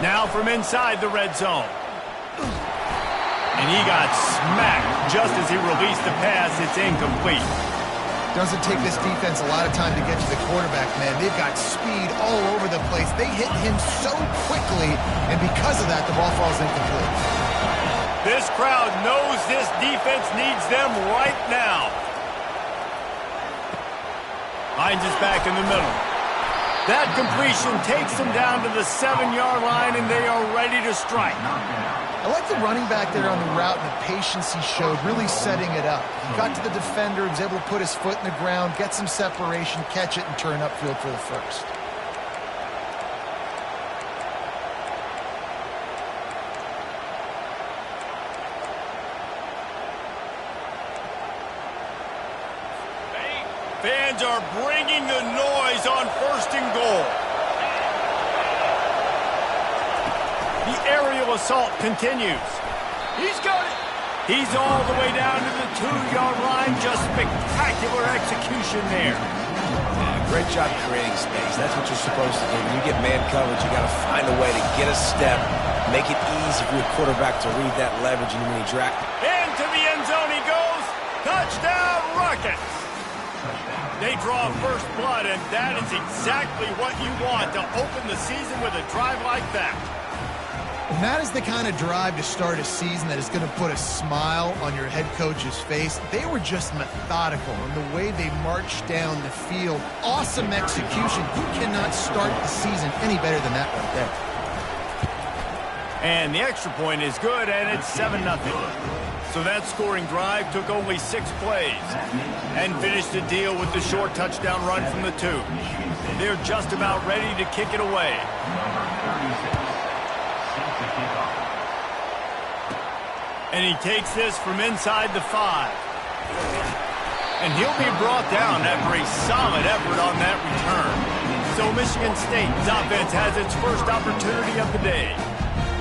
Now from inside the red zone. And he got smacked just as he released the pass. It's incomplete. Doesn't take this defense a lot of time to get to the quarterback, man. They've got speed all over the place. They hit him so quickly, and because of that, the ball falls incomplete. This crowd knows this defense needs them right now. Hines is back in the middle. That completion takes them down to the 7-yard line, and they are ready to strike. I like the running back there on the route and the patience he showed, really setting it up. He got to the defender, he was able to put his foot in the ground, get some separation, catch it, and turn upfield for the first. Fans are bringing the noise on 1st and goal. The aerial assault continues. He's got it. He's all the way down to the 2-yard line. Just spectacular execution there. Yeah, great job creating space. That's what you're supposed to do. When you get man coverage, you got to find a way to get a step, make it easy for your quarterback to read that leverage, and when he drag. Into the end zone he goes. Touchdown, Rockets. They draw first blood, and that is exactly what you want to open the season with a drive like that. And that is the kind of drive to start a season that is going to put a smile on your head coach's face. They were just methodical in the way they marched down the field. Awesome execution. You cannot start the season any better than that right there. And the extra point is good, and it's 7-0. So that scoring drive took only 6 plays and finished the deal with the short touchdown run from the 2. They're just about ready to kick it away. And he takes this from inside the 5. And he'll be brought down after a solid effort on that return. So Michigan State's offense has its first opportunity of the day.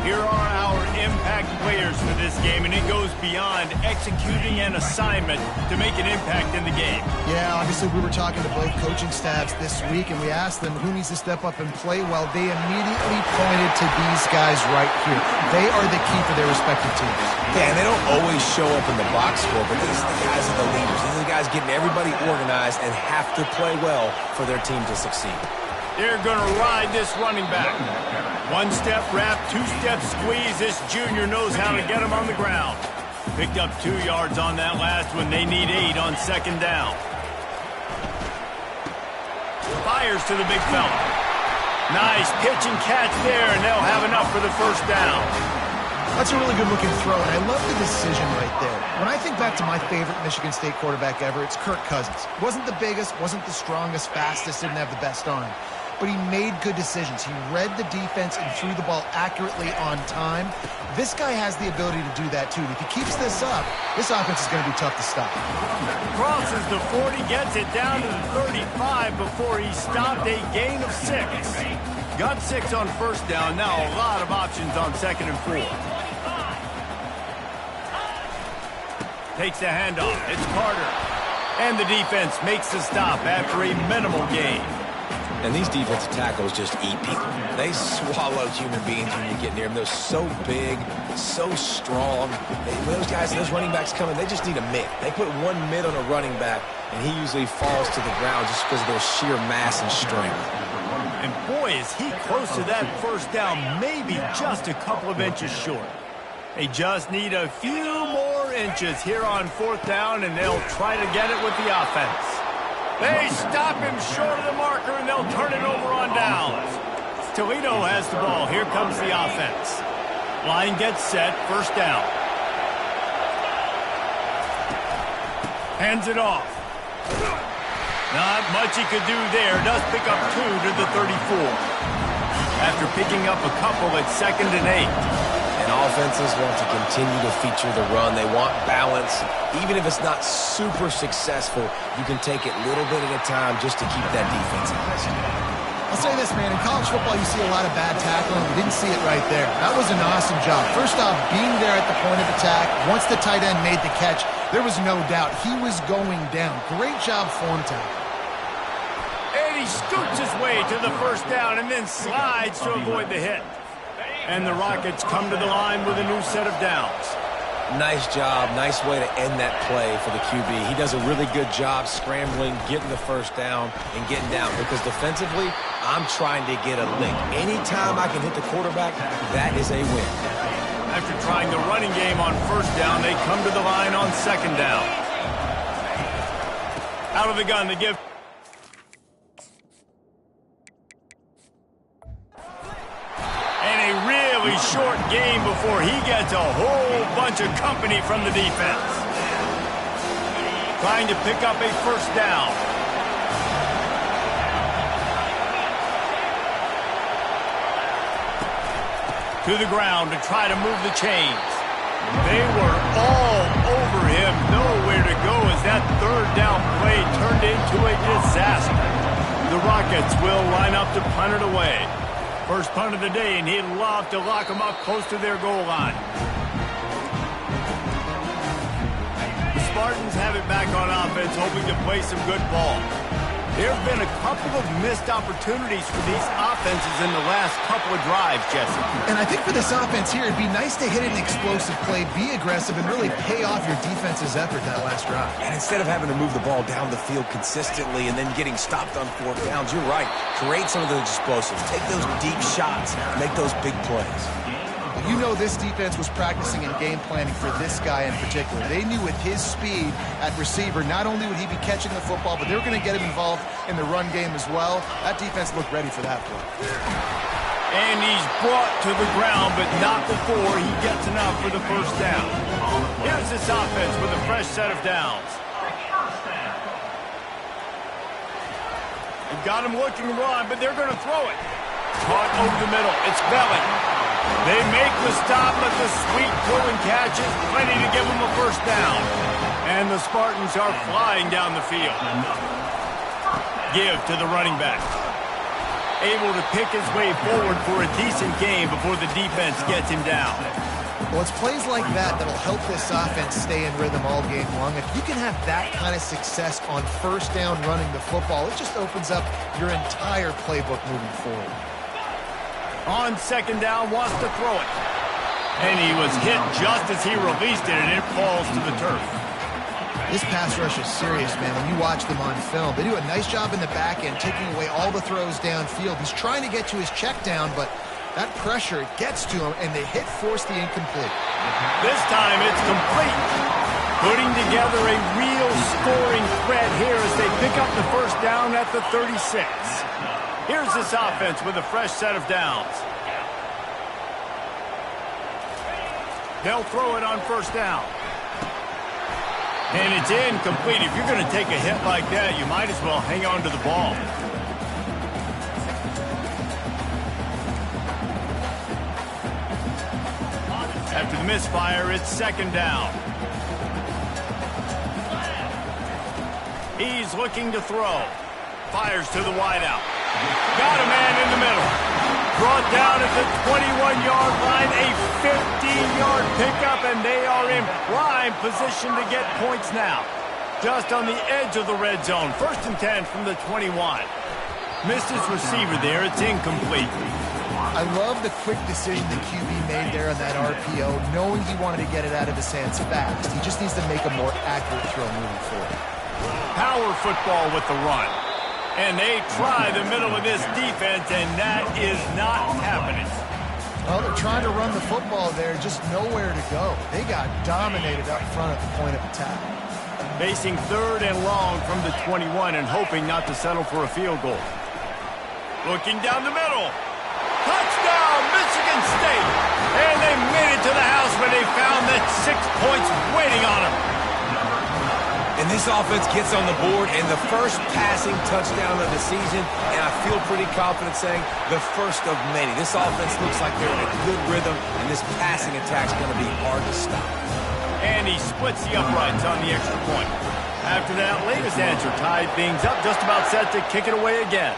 Here are our impact players for this game, and it goes beyond executing an assignment to make an impact in the game. Yeah, obviously we were talking to both coaching staffs this week, and we asked them who needs to step up and play well. They immediately pointed to these guys right here. They are the key for their respective teams. Yeah, and they don't always show up in the box score, but these are the guys are the leaders. These are the guys getting everybody organized and have to play well for their team to succeed. They're going to ride this running back. 1-step wrap, 2-step squeeze. This junior knows how to get him on the ground. Picked up 2 yards on that last one. They need 8 on 2nd down. Fires to the big fella. Nice pitch and catch there, and they'll have enough for the 1st down. That's a really good-looking throw, and I love the decision right there. When I think back to my favorite Michigan State quarterback ever, it's Kirk Cousins. Wasn't the biggest, wasn't the strongest, fastest, didn't have the best arm. But he made good decisions. He read the defense and threw the ball accurately on time. This guy has the ability to do that, too. If he keeps this up, this offense is going to be tough to stop. Crosses the 40, gets it down to the 35 before he stopped, a gain of 6. Got 6 on 1st down. Now a lot of options on 2nd and 4. Takes the handoff. It's Carter. And the defense makes the stop after a minimal gain. And these defensive tackles just eat people. They swallow human beings when you get near them. They're so big, so strong. When those guys, those running backs come in, they just need a mid. They put 1 mid on a running back, and he usually falls to the ground just because of their sheer mass and strength. And boy, is he close to that 1st down, maybe just a couple of inches short. They just need a few more inches here on 4th down, and they'll try to get it with the offense. They stop him short of the marker, and they'll turn it over on downs. Toledo has the ball. Here comes the offense. Line gets set. 1st down. Hands it off. Not much he could do there. Does pick up 2 to the 34. After picking up a couple at 2nd and 8. And offenses want to continue to feature the run. They want balance. Even if it's not super successful, you can take it little bit at a time just to keep that defense honest. I'll say this, man. In college football, you see a lot of bad tackling. We didn't see it right there. That was an awesome job. First off, being there at the point of attack. Once the tight end made the catch, there was no doubt he was going down. Great job form tackle. And he scoots his way to the 1st down and then slides to avoid the hit. And the Rockets come to the line with a new set of downs. Nice job. Nice way to end that play for the QB. He does a really good job scrambling, getting the first down, and getting down. Because defensively, I'm trying to get a lick. Anytime I can hit the quarterback, that is a win. After trying the running game on first down, they come to the line on second down. Out of the gun, they give... short game before he gets a whole bunch of company from the defense. Trying to pick up a first down. To the ground to try to move the chains. They were all over him. Nowhere to go as that third down play turned into a disaster. The Rockets will line up to punt it away. First punt of the day, and he'd love to lock them up close to their goal line. The Spartans have it back on offense, hoping to play some good ball. There have been a couple of missed opportunities for these offenses in the last couple of drives, Jesse. And I think for this offense here, it'd be nice to hit an explosive play, be aggressive, and really pay off your defense's effort that last drive. And instead of having to move the ball down the field consistently and then getting stopped on fourth downs, you're right. Create some of those explosives. Take those deep shots. Make those big plays. You know this defense was practicing and game planning for this guy in particular. They knew with his speed at receiver, not only would he be catching the football, but they were going to get him involved in the run game as well. That defense looked ready for that play. And he's brought to the ground, but not before he gets enough for the first down. Here's this offense with a fresh set of downs. They've got him looking to run, but they're going to throw it. Caught over the middle. It's Belling. They make the stop, but the sweet throw and catch is plenty to give them a first down. And the Spartans are flying down the field. Give to the running back. Able to pick his way forward for a decent game before the defense gets him down. Well, it's plays like that that'll help this offense stay in rhythm all game long. If you can have that kind of success on first down running the football, it just opens up your entire playbook moving forward. On second down, wants to throw it. And he was hit just as he released it, and it falls to the turf. This pass rush is serious, man. When you watch them on film, they do a nice job in the back end, taking away all the throws downfield. He's trying to get to his check down, but that pressure gets to him, and they force the incomplete. This time it's complete. Putting together a real scoring threat here as they pick up the first down at the 36. Here's this offense with a fresh set of downs. They'll throw it on first down. And it's incomplete. If you're going to take a hit like that, you might as well hang on to the ball. After the misfire, it's second down. He's looking to throw. Fires to the wideout. Got a man in the middle. Brought down at the 21-yard line. A 15-yard pickup, and they are in prime position to get points now. Just on the edge of the red zone. First and 10 from the 21. Missed his receiver there. It's incomplete. I love the quick decision the QB made there on that RPO, knowing he wanted to get it out of his hands fast. He just needs to make a more accurate throw moving forward. Power football with the run. And they try the middle of this defense, and that is not happening. Well, they're trying to run the football there, just nowhere to go. They got dominated up front at the point of attack. Facing third and long from the 21 and hoping not to settle for a field goal. Looking down the middle. Touchdown, Michigan State! And they made it to the house where they found that 6 points waiting on them. And this offense gets on the board, and the first passing touchdown of the season, and I feel pretty confident saying the first of many. This offense looks like they're in a good rhythm, and this passing attack's going to be hard to stop. And he splits the uprights on the extra point. After that latest answer tied things up, just about set to kick it away again.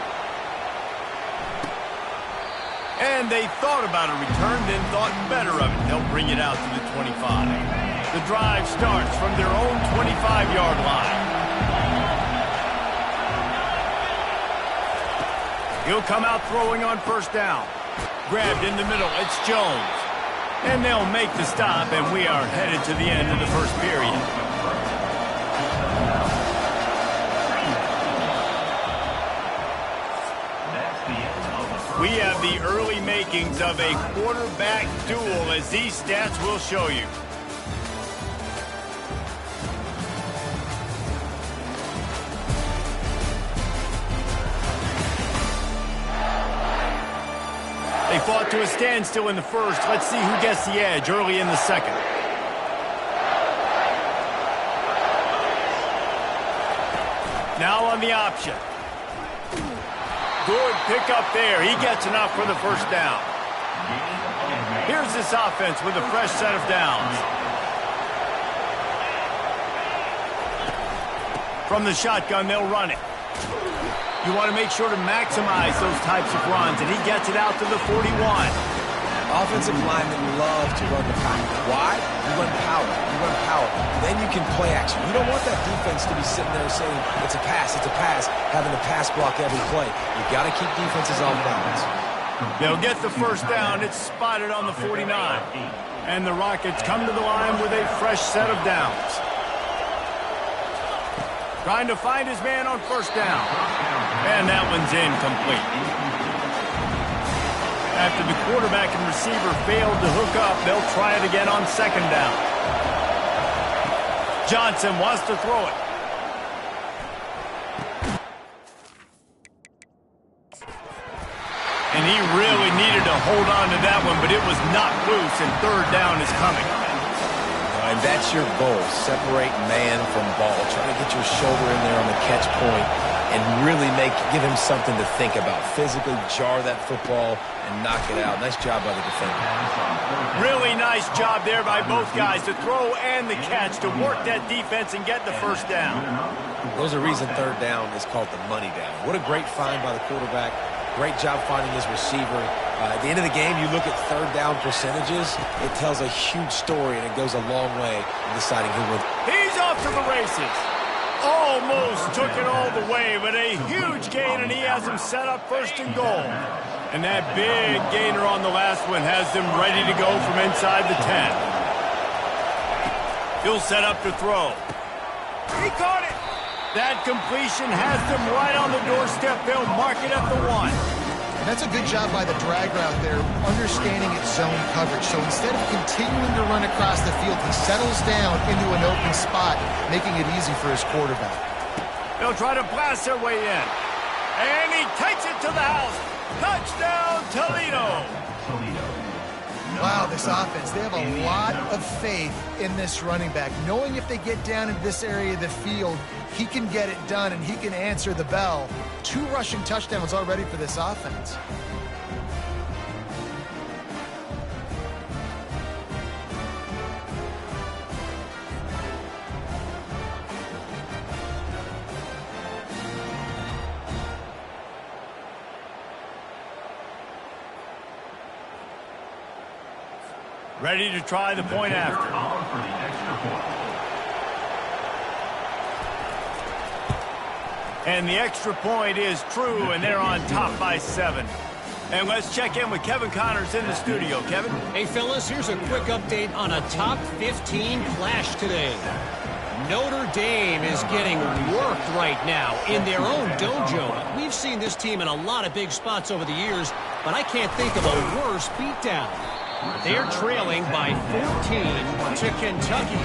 And they thought about a return, then thought better of it. They'll bring it out to the 25. The drive starts from their own 25-yard line. He'll come out throwing on first down. Grabbed in the middle. It's Jones. And they'll make the stop, and we are headed to the end of the first period. We have the early makings of a quarterback duel, as these stats will show you. They fought to a standstill in the first. Let's see who gets the edge early in the second. Now on the option. Good pick up there. He gets enough for the first down. Here's this offense with a fresh set of downs. From the shotgun, they'll run it. You want to make sure to maximize those types of runs, and he gets it out to the 41. Offensive linemen love to run the power. Why? You run power. You run power. Then you can play action. You don't want that defense to be sitting there saying, it's a pass, having to pass block every play. You've got to keep defenses off balance. They'll get the first down. It's spotted on the 49. And the Rockets come to the line with a fresh set of downs. Trying to find his man on first down. And that one's incomplete. After the quarterback and receiver failed to hook up, they'll try it again on second down. Johnson wants to throw it. And he really needed to hold on to that one, but it was knocked loose, and third down is coming. And that's your goal. Separate man from ball. Try to get your shoulder in there on the catch point and really give him something to think about. Physically jar that football and knock it out. Nice job by the defender. Really nice job there by both guys to throw and the catch to work that defense and get the first down. There's a reason third down is called the money down. What a great find by the quarterback. Great job finding his receiver. At the end of the game, you look at third down percentages. It tells a huge story, and it goes a long way in deciding who wins. He's off to the races. Almost took it all the way, but a huge gain, and he has him set up first and goal. And that big gainer on the last one has them ready to go from inside the 10. He'll set up to throw. He caught it. That completion has them right on the doorstep. They'll mark it at the 1. And that's a good job by the drag route there, understanding its zone coverage. So instead of continuing to run across the field, he settles down into an open spot, making it easy for his quarterback. They'll try to blast their way in. And he takes it to the house. Touchdown, Toledo. Wow, this offense, they have a lot of faith in this running back, knowing if they get down into this area of the field, he can get it done and he can answer the bell. 2 rushing touchdowns already for this offense. Ready to try the point after. And the extra point is true, and they're on top by 7. And let's check in with Kevin Connors in the studio. Kevin? Hey, fellas, here's a quick update on a top 15 clash today. Notre Dame is getting worked right now in their own dojo. We've seen this team in a lot of big spots over the years, but I can't think of a worse beatdown. They're trailing by 14 to Kentucky.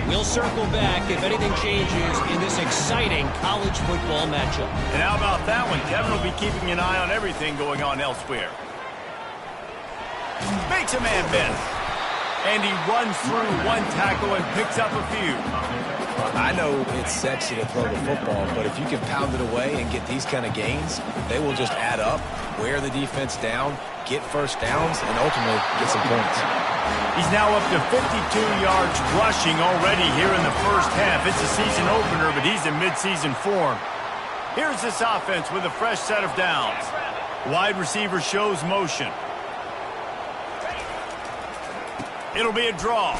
We'll circle back if anything changes in this exciting college football matchup. And how about that one? Kevin will be keeping an eye on everything going on elsewhere. Makes a man miss. And he runs through one tackle and picks up a few. I know it's sexy to throw the football, but if you can pound it away and get these kind of gains, they will just add up, wear the defense down, get first downs, and ultimately get some points. He's now up to 52 yards rushing already here in the first half. It's a season opener, but he's in midseason form. Here's this offense with a fresh set of downs. Wide receiver shows motion. It'll be a draw.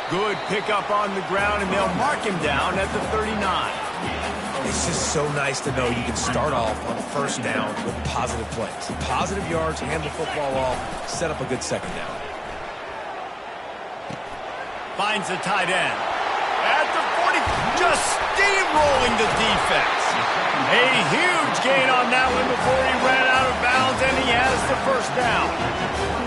Good pickup on the ground, and they'll mark him down at the 39. It's just so nice to know you can start off on first down with positive plays. Positive yards, hand the football off, set up a good second down. Finds the tight end. At the 40, just steamrolling the defense. A huge gain on that one before he ran out of bounds, and he has the first down.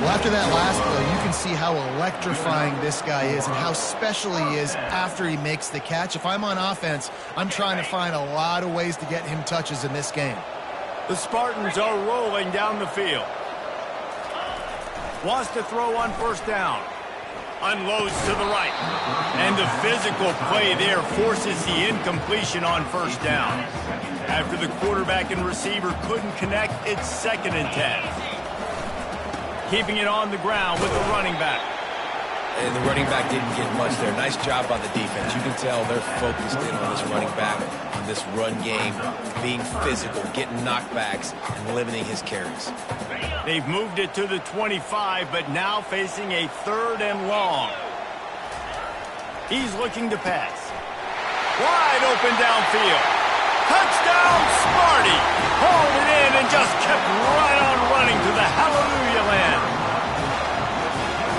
Well, after that last play, you can see how electrifying this guy is and how special he is after he makes the catch. If I'm on offense, I'm trying to find a lot of ways to get him touches in this game. The Spartans are rolling down the field. Wants to throw on first down. Unloads to the right. And the physical play there forces the incompletion on first down. After the quarterback and receiver couldn't connect, it's 2nd and 10. Keeping it on the ground with the running back. And the running back didn't get much there. Nice job by the defense. You can tell they're focused in on this running back, on this run game, being physical, getting knockbacks, and limiting his carries. They've moved it to the 25, but now facing a 3rd and long. He's looking to pass. Wide open downfield. Touchdown, Sparty! Hauled it in and just kept right on running to the hallelujah land.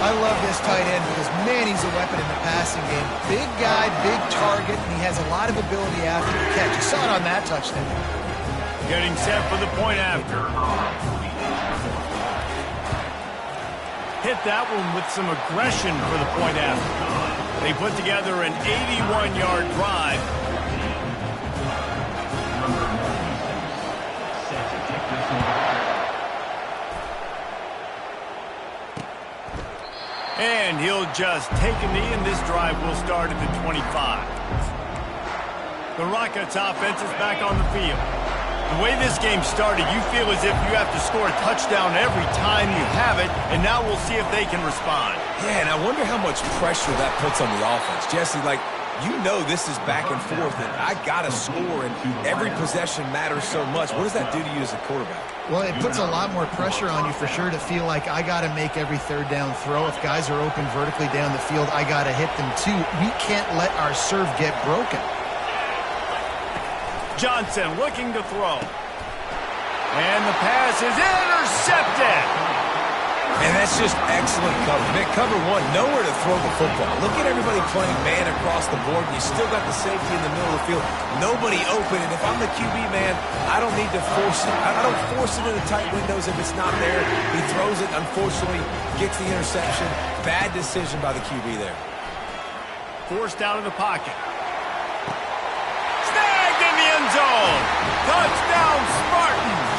I love this tight end because, man, he's a weapon in the passing game. Big guy, big target, and he has a lot of ability after the catch. You saw it on that touchdown. Getting set for the point after. Hit that one with some aggression for the point after. They put together an 81-yard drive. And he'll just take a knee, and this drive will start at the 25. The Rockets offense is back on the field. The way this game started, you feel as if you have to score a touchdown every time you have it, and now we'll see if they can respond. Yeah, and I wonder how much pressure that puts on the offense. Jesse, like, you know this is back and forth, and I got to score, and every possession matters so much. What does that do to you as a quarterback? Well, it puts a lot more pressure on you for sure to feel like I got to make every 3rd down throw. If guys are open vertically down the field, I got to hit them too. We can't let our serve get broken. Johnson looking to throw. And the pass is intercepted. And that's just excellent cover. Man, cover one, nowhere to throw the football. Look at everybody playing man across the board. You still got the safety in the middle of the field. Nobody open. And if I'm the QB, man, I don't need to force it. I don't force it into tight windows if it's not there. He throws it, unfortunately, gets the interception. Bad decision by the QB there. Forced out of the pocket. Snagged in the end zone. Touchdown, Spartans.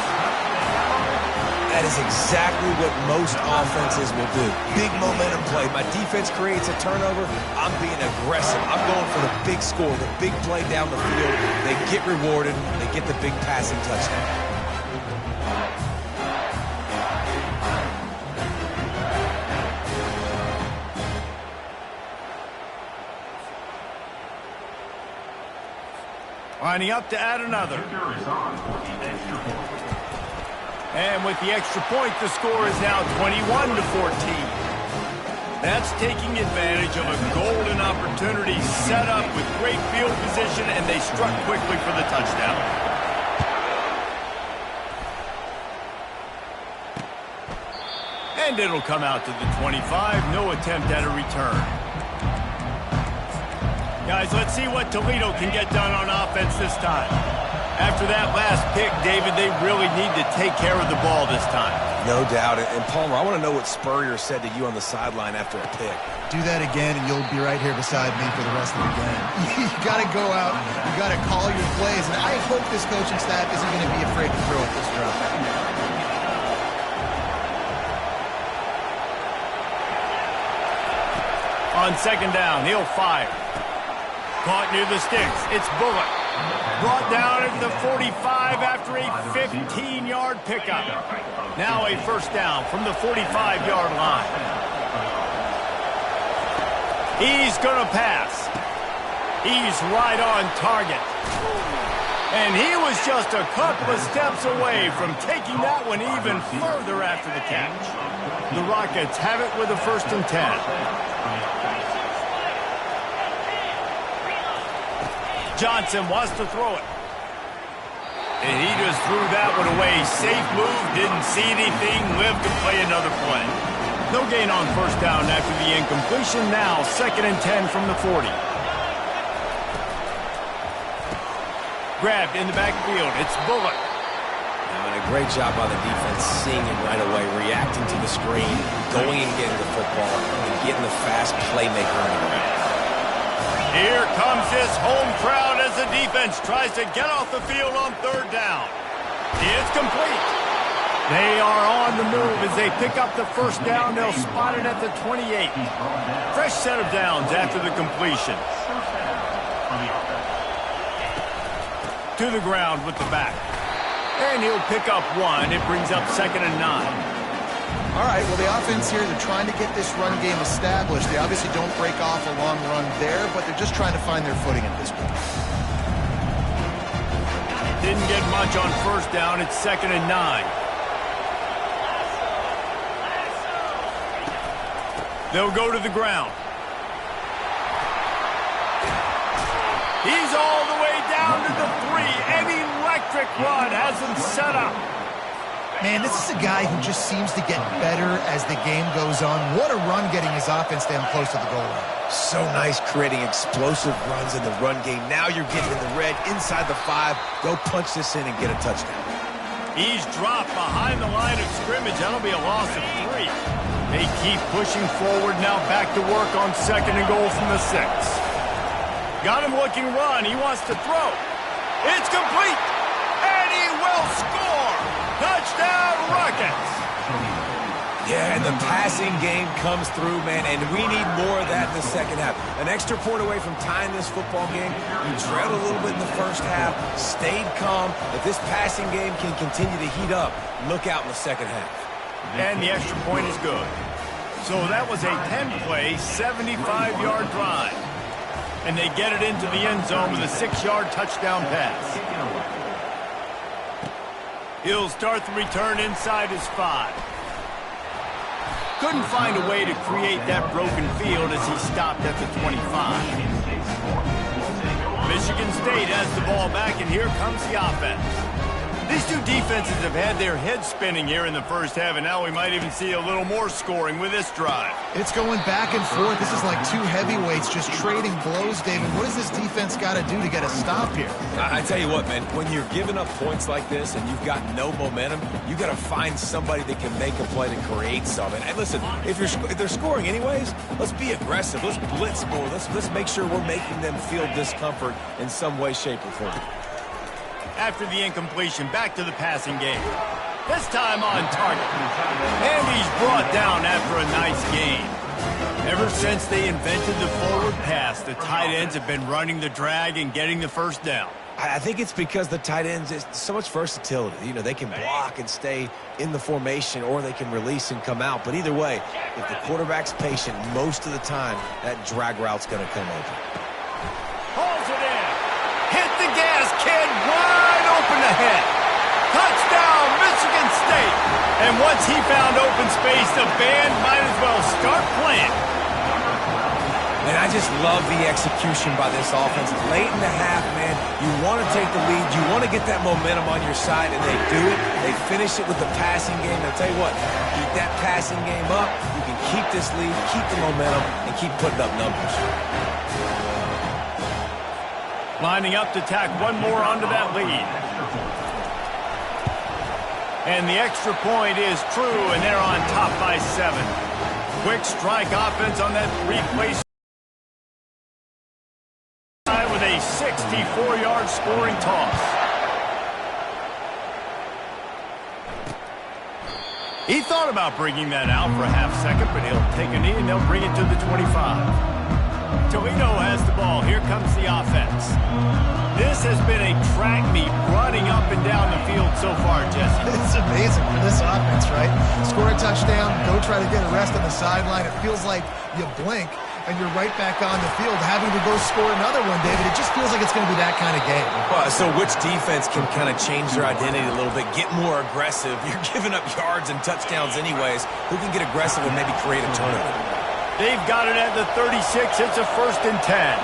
That is exactly what most offenses will do. Big momentum play. My defense creates a turnover. I'm being aggressive. I'm going for the big score, the big play down the field. They get rewarded. They get the big passing touchdown. Lining up to add another. And with the extra point, the score is now 21-14. That's taking advantage of a golden opportunity set up with great field position, and they struck quickly for the touchdown. And it'll come out to the 25. No attempt at a return. Guys, let's see what Toledo can get done on offense this time. After that last pick, David, they really need to take care of the ball this time. No doubt. And Palmer, I want to know what Spurrier said to you on the sideline after a pick. Do that again, and you'll be right here beside me for the rest of the game. You got to go out. You got to call your plays. And I hope this coaching staff isn't going to be afraid to throw at this drop. On 2nd down, he'll fire. Caught near the sticks. It's Bullock. Brought down at the 45 after a 15-yard pickup. Now a first down from the 45-yard line. He's going to pass. He's right on target. And he was just a couple of steps away from taking that one even further after the catch. The Rockets have it with a 1st and 10. Johnson wants to throw it. And he just threw that one away. Safe move, didn't see anything, lived to play another play. No gain on first down after the incompletion. Now 2nd and 10 from the 40. Grabbed in the backfield. It's Bullock. And a great job by the defense seeing him right away, reacting to the screen, going and getting the football, and getting the fast playmaker on the ground. Here comes this home crowd as the defense tries to get off the field on 3rd down. It's complete. They are on the move as they pick up the first down. They'll spot it at the 28. Fresh set of downs after the completion. To the ground with the back. And he'll pick up 1. It brings up 2nd and 9. All right, well, the offense here, they're trying to get this run game established. They obviously don't break off a long run there, but they're just trying to find their footing at this point. Didn't get much on first down. It's 2nd and 9. They'll go to the ground. He's all the way down to the 3. An electric run has him set up. Man, this is a guy who just seems to get better as the game goes on. What a run getting his offense down close to the goal line. So nice creating explosive runs in the run game. Now you're getting in the red inside the 5. Go punch this in and get a touchdown. He's dropped behind the line of scrimmage. That'll be a loss of 3. They keep pushing forward. Now back to work on 2nd and goal from the 6. Got him looking run. He wants to throw. It's complete. And he will score. Touchdown, Rockets. Yeah, and the passing game comes through, man, and we need more of that in the second half. An extra point away from tying this football game. We trailed a little bit in the first half, stayed calm. If this passing game can continue to heat up, look out in the second half. And the extra point is good. So that was a 10-play, 75-yard drive. And they get it into the end zone with a 6-yard touchdown pass. He'll start the return inside his 5. Couldn't find a way to create that broken field as he stopped at the 25. Michigan State has the ball back, and here comes the offense. These two defenses have had their heads spinning here in the first half, and now we might even see a little more scoring with this drive. It's going back and forth. This is like two heavyweights just trading blows, David. What does this defense got to do to get a stop here? I tell you what, man, when you're giving up points like this and you've got no momentum, you got to find somebody that can make a play to create something. And listen, if they're scoring anyways, let's be aggressive. Let's blitz more. Let's make sure we're making them feel discomfort in some way, shape, or form. After the incompletion, back to the passing game. This time on target. And he's brought down after a nice gain. Ever since they invented the forward pass, the tight ends have been running the drag and getting the first down. I think it's because the tight ends, is so much versatility. You know, they can block and stay in the formation, or they can release and come out. But either way, if the quarterback's patient, most of the time, that drag route's going to come open. Pulls it in. Hit the gas, kid. Wide open ahead. Touchdown, Michigan State. And once he found open space, the band might as well start playing. And I just love the execution by this offense. Late in the half, man, you want to take the lead. You want to get that momentum on your side, and they do it. They finish it with the passing game. And I'll tell you what, keep that passing game up. You can keep this lead, keep the momentum, and keep putting up numbers. Lining up to tack one more onto that lead. And the extra point is true, and they're on top by 7. Quick strike offense on that three-play with a 64-yard scoring toss. He thought about bringing that out for a half second, but he'll take a knee and they'll bring it to the 25. Toledo has the ball. Here comes the offense. This has been a track meet running up and down the field so far, Jesse. It's amazing for this offense, right? Score a touchdown, go try to get a rest on the sideline. It feels like you blink and you're right back on the field having to go score another one, David. It just feels like it's going to be that kind of game. So which defense can kind of change their identity a little bit, get more aggressive? You're giving up yards and touchdowns anyways. Who can get aggressive and maybe create a turnover? They've got it at the 36. It's a 1st and 10.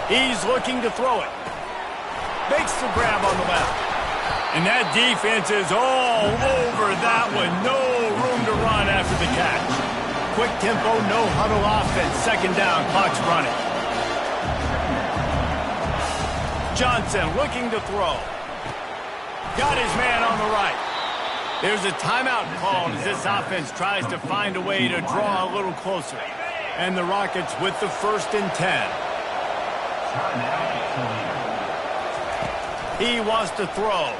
He's looking to throw it. Makes the grab on the left. And that defense is all over that one. No room to run after the catch. Quick tempo, no huddle offense. Second down, clock's running. Johnson looking to throw. Got his man on the right. There's a timeout called as this offense tries to find a way to draw a little closer. And the Rockets with the 1st and 10. He wants to throw.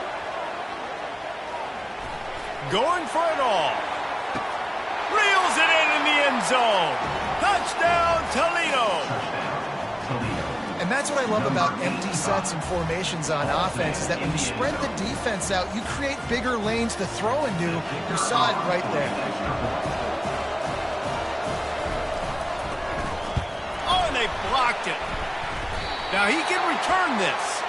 Going for it all. Reels it in the end zone. Touchdown, Toledo. And that's what I love about empty sets and formations on offense, is that when you spread the defense out, you create bigger lanes to throw into. You saw it right there. Oh, and they blocked it. Now he can return this.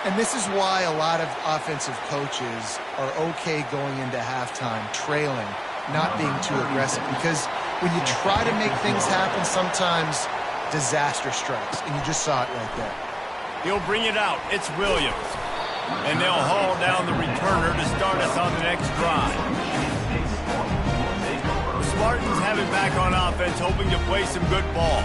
And this is why a lot of offensive coaches are okay going into halftime trailing, not being too aggressive, because when you try to make things happen, sometimes disaster strikes, and you just saw it right there. He'll bring it out. It's Williams. And they'll haul down the returner to start us on the next drive. The Spartans have it back on offense, hoping to play some good ball.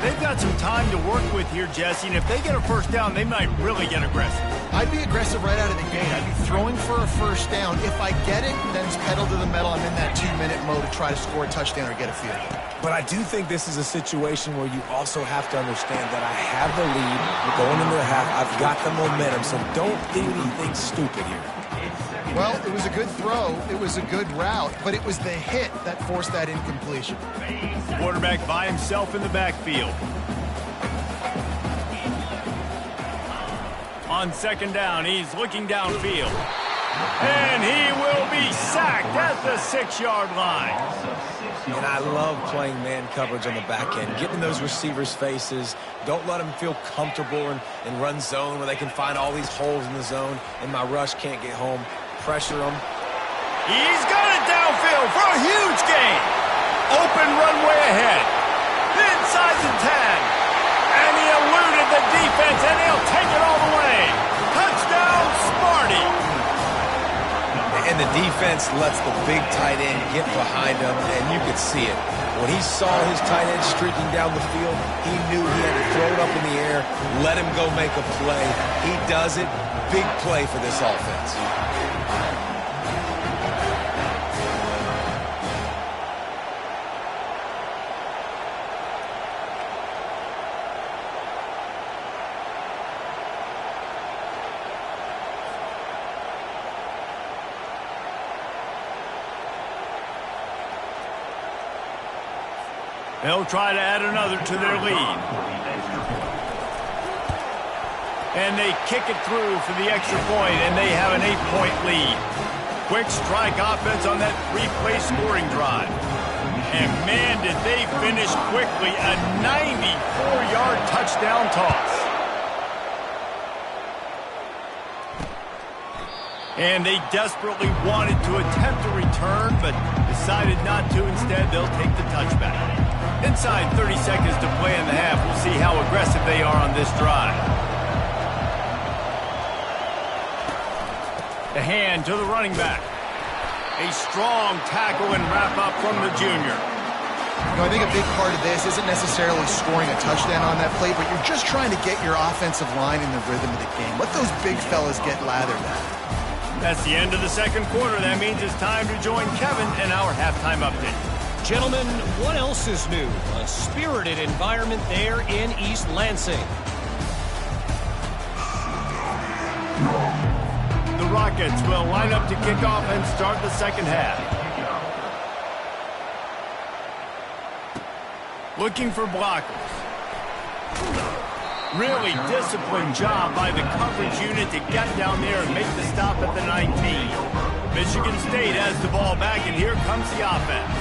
They've got some time to work with here, Jesse, and if they get a first down, they might really get aggressive. I'd be aggressive right out of the gate. I'd be throwing for a first down. If I get it, then it's pedal to the metal. I'm in that 2-minute mode to try to score a touchdown or get a field. But I do think this is a situation where you also have to understand that I have the lead. We're going into the half. I've got the momentum, so don't do anything stupid here. Well, it was a good throw. It was a good route, but it was the hit that forced that incompletion. Quarterback by himself in the backfield. On second down, he's looking downfield. And he will be sacked at the 6-yard line. And I love playing man coverage on the back end, getting those receivers' faces. Don't let them feel comfortable in run zone where they can find all these holes in the zone and my rush can't get home. Pressure them. He's got it downfield for a huge gain. Open runway ahead. Inside the 10. And he eluded the defense, and he'll take it all the way. Touchdown, Sparty. And the defense lets the big tight end get behind him, and you could see it. When he saw his tight end streaking down the field, he knew he had to throw it up in the air, let him go make a play. He does it. Big play for this offense. They'll try to add another to their lead. And they kick it through for the extra point, and they have an 8-point lead. Quick strike offense on that 3-play scoring drive. And man, did they finish quickly. A 94-yard touchdown toss. And they desperately wanted to attempt a return, but decided not to. Instead, they'll take the touchback. Inside 30 seconds to play in the half. We'll see how aggressive they are on this drive. The hand to the running back. A strong tackle and wrap up from the junior. You know, I think a big part of this isn't necessarily scoring a touchdown on that play, but you're just trying to get your offensive line in the rhythm of the game. Let those big fellas get lathered at. That's the end of the second quarter. That means it's time to join Kevin in our halftime update. Gentlemen, what else is new? A spirited environment there in East Lansing. The Rockets will line up to kick off and start the second half. Looking for blockers. Really disciplined job by the coverage unit to get down there and make the stop at the 19. Michigan State has the ball back, and here comes the offense.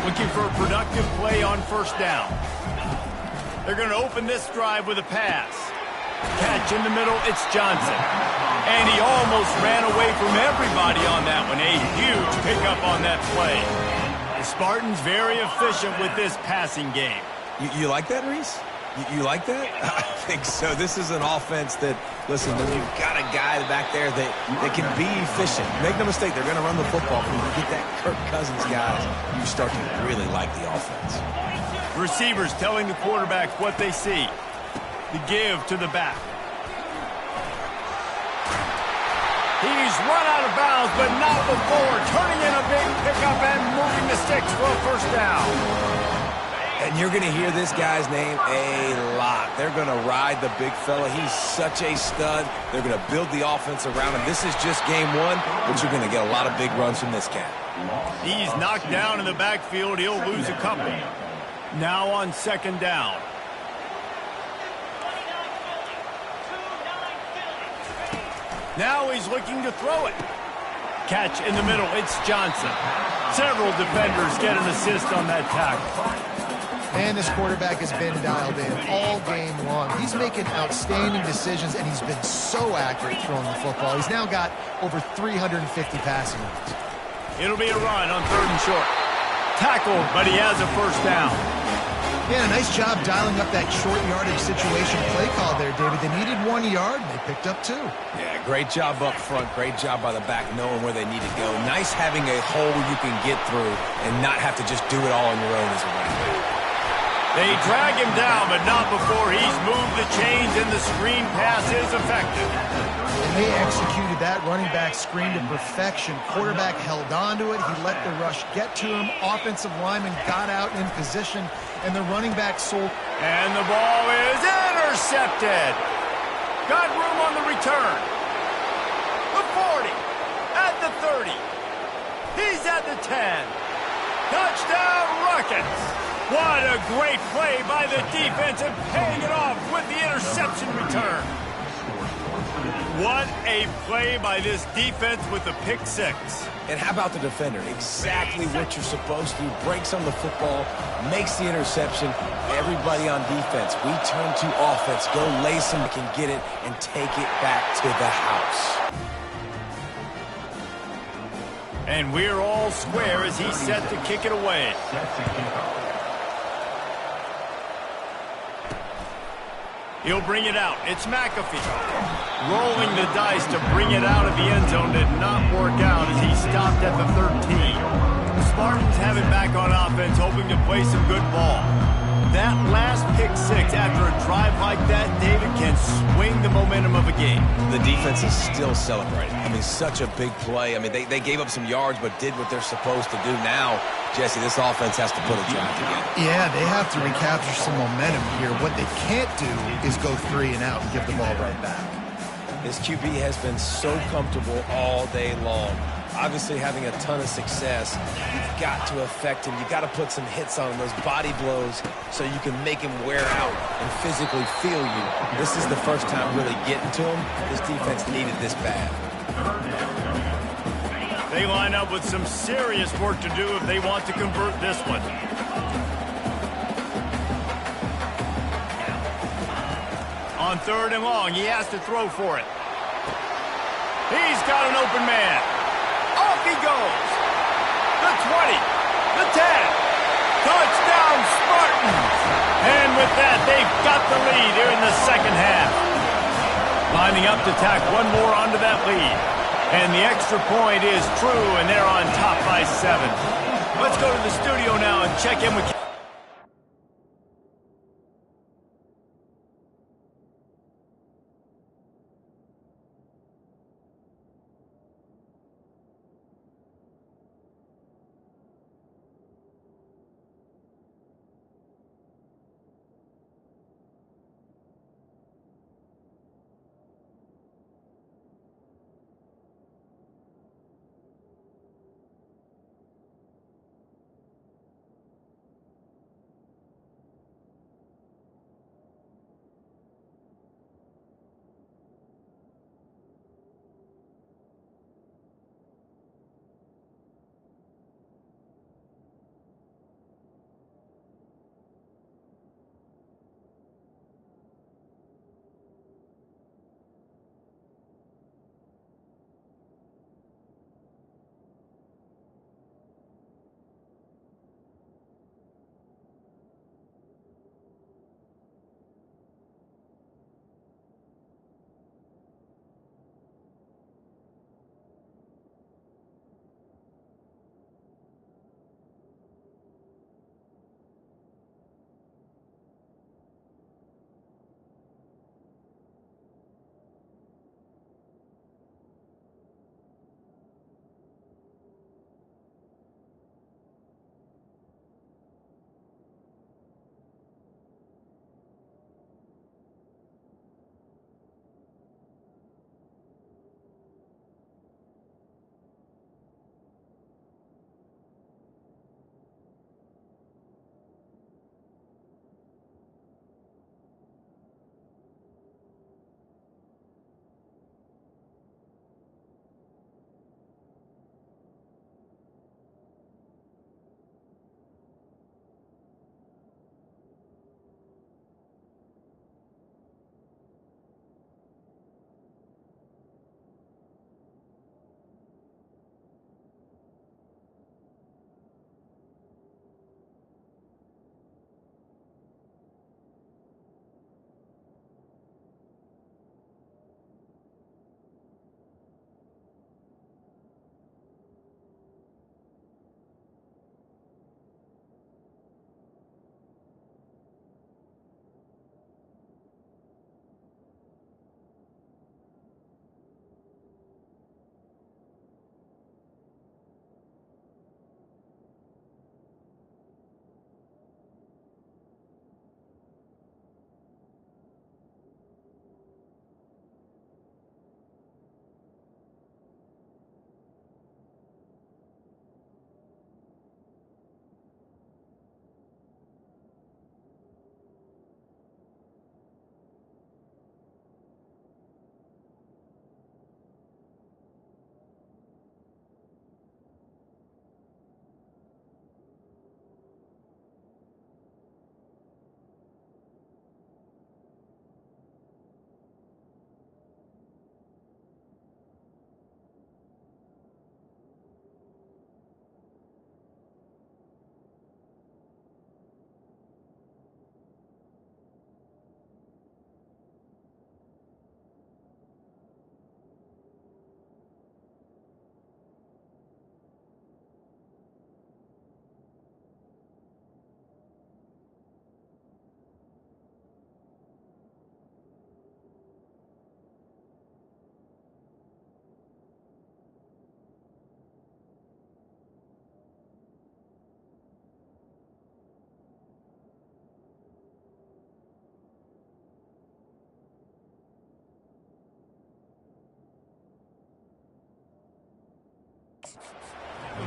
Looking for a productive play on first down. They're going to open this drive with a pass. Catch in the middle, it's Johnson. And he almost ran away from everybody on that one. A huge pickup on that play. The Spartans very efficient with this passing game. You like that, Reese? You like that? I think so. This is an offense that, listen, when you've got a guy back there that can be efficient, make no mistake, they're going to run the football. When you get that Kirk Cousins, guys, you start to really like the offense. Receivers telling the quarterback what they see. The give to the back. He's run out of bounds, but not before. Turning in a big pickup and moving the sticks for a first down. And you're going to hear this guy's name a lot. They're going to ride the big fella. He's such a stud. They're going to build the offense around him. This is just game one, but you're going to get a lot of big runs from this cat. He's knocked down in the backfield. He'll lose a couple. Now on second down. Now he's looking to throw it. Catch in the middle. It's Johnson. Several defenders get an assist on that tackle. And this quarterback has been dialed in all game long. He's making outstanding decisions, and he's been so accurate throwing the football. He's now got over 350 passing yards. It'll be a run on third and short. Tackled, but he has a first down. Yeah, nice job dialing up that short yardage situation play call there, David. They needed 1 yard, and they picked up 2. Yeah, great job up front. Great job by the back knowing where they need to go. Nice having a hole you can get through and not have to just do it all on your own as a running back. They drag him down, but not before he's moved the chains and the screen pass is effective. And they executed that running back screen to perfection. Quarterback held on to it. He let the rush get to him. Offensive lineman got out in position, and the running back sold. And the ball is intercepted. Got room on the return. The 40, at the 30. He's at the 10. Touchdown, Rockets. What a great play by the defense and paying it off with the interception return. What a play by this defense with the pick six. And how about the defender? Exactly what you're supposed to. Breaks on the football, makes the interception. Everybody on defense, we turn to offense. Go lace them, can get it, and take it back to the house. And we're all square as he's set to kick it away. He'll bring it out. It's McAfee. Rolling the dice to bring it out of the end zone did not work out as he stopped at the 13. The Spartans have it back on offense, hoping to play some good ball. That last pick six after a drive like that, David, can swing the momentum of a game. The defense is still celebrating. I mean, such a big play. I mean, they gave up some yards but did what they're supposed to do. Now, Jesse, this offense has to put a drive together. Yeah, they have to recapture some momentum here. What they can't do is go 3 and out and give the ball right back. This QB has been so comfortable all day long. Obviously having a ton of success. You've got to affect him. You've got to put some hits on him, those body blows, so you can make him wear out and physically feel you. This is the first time really getting to him. This defense needed this bad. They line up with some serious work to do if they want to convert this one. On third and long, he has to throw for it. He's got an open man. Off he goes. The 20, the 10. Touchdown, Spartans. And with that, they've got the lead here in the second half. Lining up to tack one more onto that lead. And the extra point is true, and they're on top by 7. Let's go to the studio now and check in with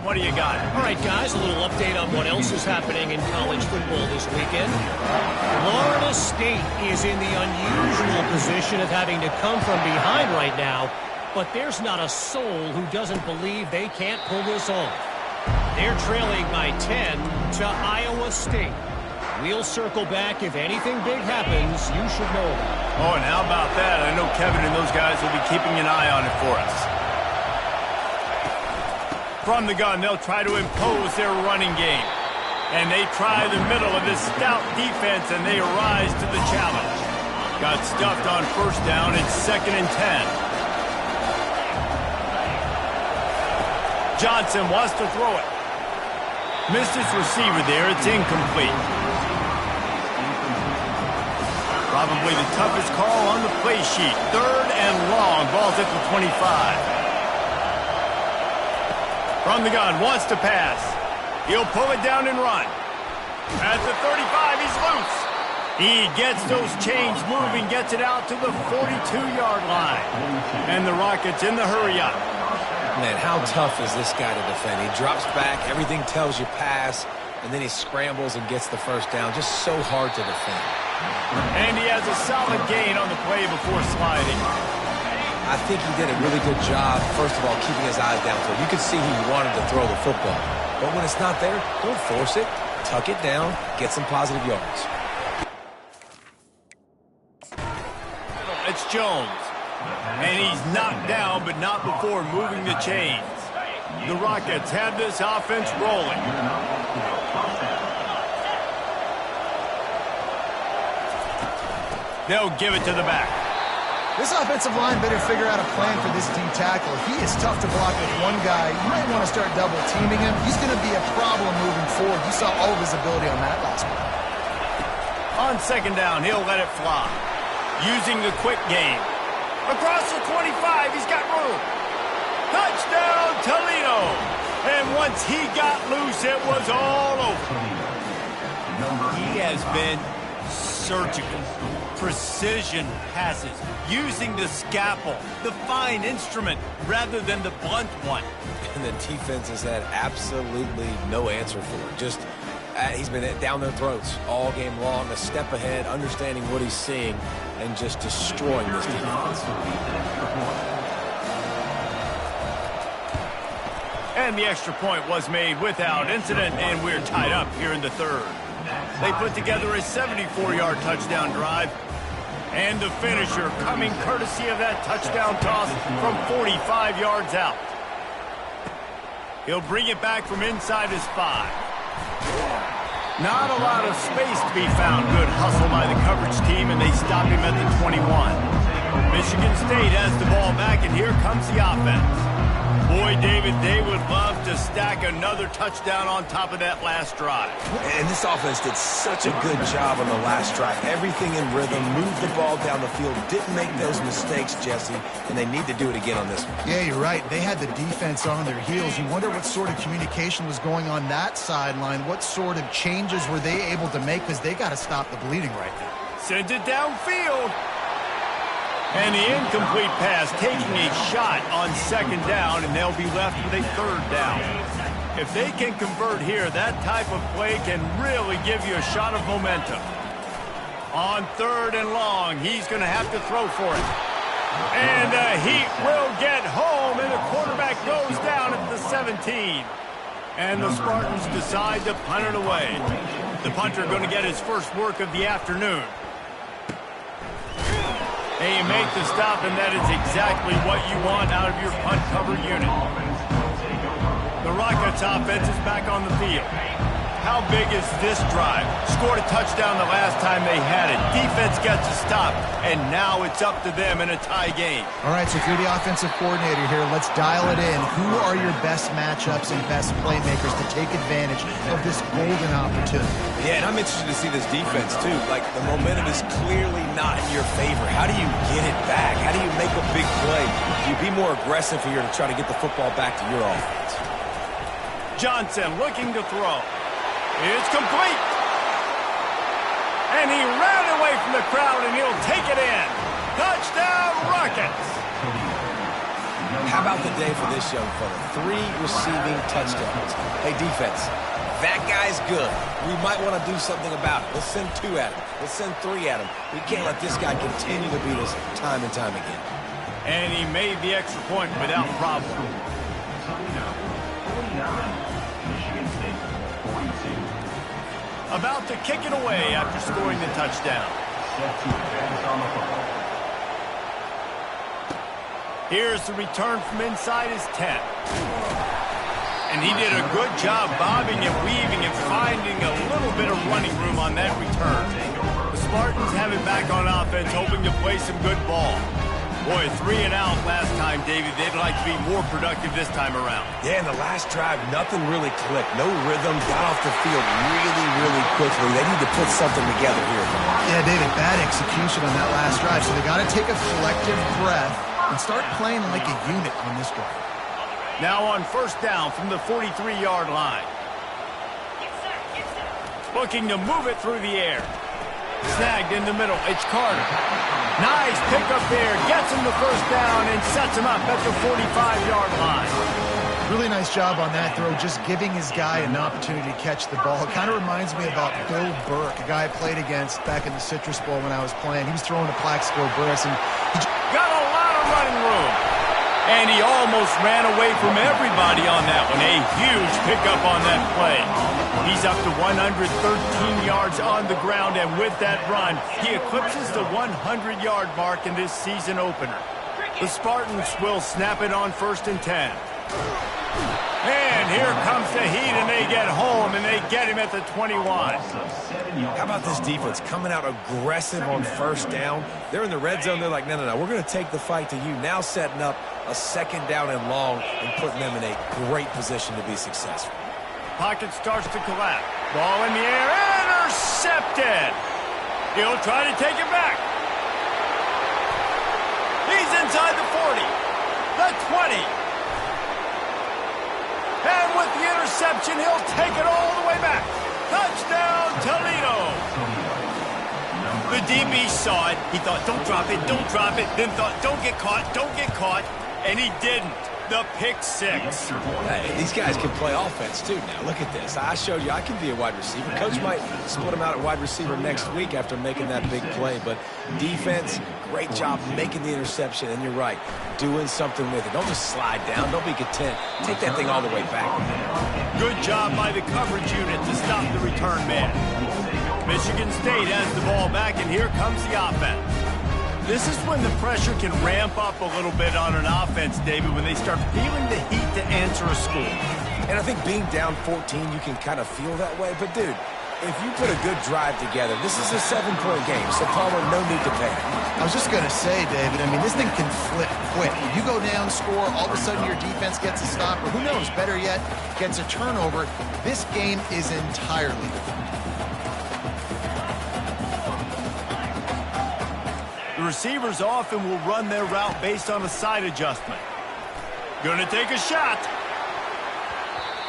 what do you got? All right, guys, a little update on what else is happening in college football this weekend. Florida State is in the unusual position of having to come from behind right now, but there's not a soul who doesn't believe they can't pull this off. They're trailing by 10 to Iowa State. We'll circle back. If anything big happens, you should know about it. Oh, and how about that? I know Kevin and those guys will be keeping an eye on it for us. From the gun, they'll try to impose their running game. And they try the middle of this stout defense, and they rise to the challenge. Got stuffed on first down. It's 2nd and 10. Johnson wants to throw it. Missed his receiver there. It's incomplete. Probably the toughest call on the play sheet. 3rd and long. Ball's at the 25. From the gun, wants to pass. He'll pull it down and run. At the 35, he's loose. He gets those chains moving, gets it out to the 42-yard line. And the Rockets in the hurry-up. Man, how tough is this guy to defend? He drops back, everything tells you pass, and then he scrambles and gets the first down. Just so hard to defend. And he has a solid gain on the play before sliding. I think he did a really good job, first of all, keeping his eyes downfield. You could see he wanted to throw the football. But when it's not there, don't force it. Tuck it down, get some positive yards. It's Jones. And he's knocked down, but not before moving the chains. The Rockets have this offense rolling. They'll give it to the back. This offensive line better figure out a plan for this D tackle. He is tough to block with one guy. You might want to start double teaming him. He's going to be a problem moving forward. You saw all of his ability on that last one. On 2nd down, he'll let it fly. Using the quick game. Across the 25, he's got room. Touchdown, Toledo. And once he got loose, it was all over. He has been surgical. Precision passes, using the scalpel, the fine instrument, rather than the blunt one. And the defense has had absolutely no answer for it. Just, he's been down their throats all game long, a step ahead, understanding what he's seeing, and just destroying this defense. And the extra point was made without incident, and we're tied up here in the 3rd. They put together a 74-yard touchdown drive. And the finisher coming courtesy of that touchdown toss from 45 yards out. He'll bring it back from inside his 5. Not a lot of space to be found. Good hustle by the coverage team, and they stop him at the 21. Michigan State has the ball back, and here comes the offense. Boy, David, they would love to stack another touchdown on top of that last drive. And this offense did such a good job on the last drive. Everything in rhythm, moved the ball down the field, didn't make those mistakes, Jesse, and they need to do it again on this one. Yeah, you're right. They had the defense on their heels. You wonder what sort of communication was going on that sideline. What sort of changes were they able to make, because they got to stop the bleeding right now. Sends it downfield. And the incomplete pass taking a shot on 2nd down, and they'll be left with a 3rd down. If they can convert here, that type of play can really give you a shot of momentum. On 3rd and long, he's going to have to throw for it. And the Heat will get home, and the quarterback goes down at the 17. And the Spartans decide to punt it away. The punter going to get his first work of the afternoon. And you make the stop, and that is exactly what you want out of your punt cover unit. The Rockets offense is back on the field. How big is this drive? Scored a touchdown the last time they had it. Defense gets a stop, and now it's up to them in a tie game. All right, so if you're the offensive coordinator here, let's dial it in. Who are your best matchups and best playmakers to take advantage of this golden opportunity? Yeah, and I'm interested to see this defense, too. Like, the momentum is clearly not in your favor. How do you get it back? How do you make a big play? Do you be more aggressive here to try to get the football back to your offense? Johnson looking to throw. It's complete. And he ran away from the crowd, and he'll take it in. Touchdown, Rockets. How about the day for this young fella? 3 receiving touchdowns. Hey, defense, that guy's good. We might want to do something about it. Let's send 2 at him. Let's send 3 at him. We can't let this guy continue to beat us time and time again. And he made the extra point without problem. About to kick it away after scoring the touchdown. Here's the return from inside his 10. And he did a good job bobbing and weaving and finding a little bit of running room on that return. The Spartans have it back on offense, hoping to play some good ball. Boy, 3 and out last time, David. They'd like to be more productive this time around. Yeah, in the last drive, nothing really clicked. No rhythm. Got off the field really quickly. They need to put something together here. Yeah, David, bad execution on that last drive. So they got to take a collective breath and start playing like a unit on this drive. Now on first down from the 43-yard line. Looking to move it through the air. Snagged in the middle. It's Carter. Nice pickup there. Gets him the first down and sets him up at the 45-yard line. Really nice job on that throw, just giving his guy an opportunity to catch the ball. It kind of reminds me about Bill Burke, a guy I played against back in the Citrus Bowl when I was playing. He was throwing to Plaxico Burris, and he got a lot of running room. And he almost ran away from everybody on that one. A huge pickup on that play. He's up to 113 yards on the ground, and with that run, he eclipses the 100-yard mark in this season opener. The Spartans will snap it on first and 10. And here comes the heat, and they get home, and they get him at the 21. How about this defense coming out aggressive on first down? They're in the red zone. They're like, no, we're going to take the fight to you. Now setting up a second down and long and putting them in a great position to be successful. Pocket starts to collapse. Ball in the air, intercepted. He'll try to take it back. He's inside the 40, the 20. And with the interception, he'll take it all the way back. Touchdown, Toledo. The DB saw it. He thought, don't drop it, don't drop it. Then thought, don't get caught. And he didn't. The pick 6. Hey, these guys can play offense, too. Now, look at this. I showed you I can be a wide receiver. Coach might split him out at wide receiver next week after making that big play. But defense, great job making the interception. And you're right, doing something with it. Don't just slide down. Don't be content. Take that thing all the way back. Good job by the coverage unit to stop the return man. Michigan State has the ball back, and here comes the offense. This is when the pressure can ramp up a little bit on an offense, David, when they start feeling the heat to answer a score. And I think being down 14, you can kind of feel that way. But, dude, if you put a good drive together, this is a 7-point game. So, Palmer, no need to panic. I was just going to say, David, I mean, this thing can flip quick. You go down, score, all of a sudden your defense gets a stop, or who knows, better yet, gets a turnover. This game is entirely different. The receivers often will run their route based on a side adjustment. Going to take a shot.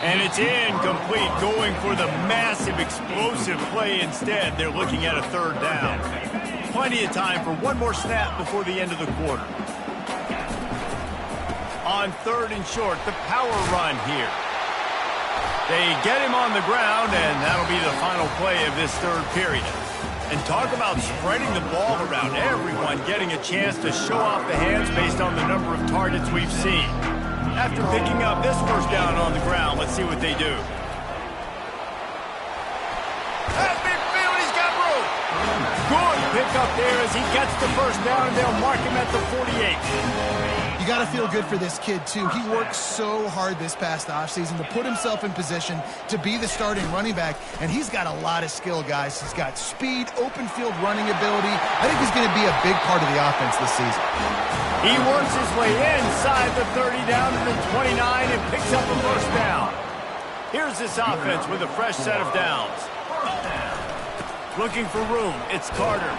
And it's incomplete, going for the massive explosive play instead. They're looking at a third down. Plenty of time for one more snap before the end of the quarter. On third and short, the power run here. They get him on the ground, and that'll be the final play of this third period. And talk about spreading the ball around. Everyone getting a chance to show off the hands based on the number of targets we've seen. After picking up this first down on the ground, let's see what they do. At midfield, he's got room. Good pick up there as he gets the first down, and they'll mark him at the 48. You got to feel good for this kid, too. He worked so hard this past offseason to put himself in position to be the starting running back, and he's got a lot of skill, guys. He's got speed, open field running ability. I think he's going to be a big part of the offense this season. He works his way inside the 30 down to the 29 and picks up a first down. Here's this offense with a fresh set of downs. Looking for room, it's Carter.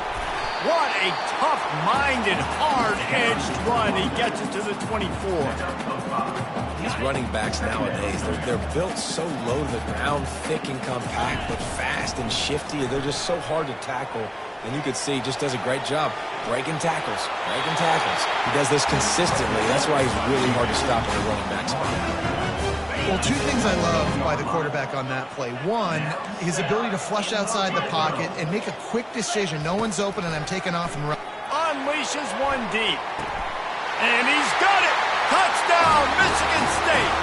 What a tough-minded, hard-edged run. He gets it to the 24. these running backs nowadays, they're built so low to the ground, thick and compact, but fast and shifty. They're just so hard to tackle. And you could see he just does a great job breaking tackles, breaking tackles. He does this consistently. That's why he's really hard to stop in the running back spot. Well, two things I love by the quarterback on that play. One, his ability to flush outside the pocket and make a quick decision. No one's open, and I'm taking off and run. Unleashes one deep. And he's got it! Touchdown, Michigan State!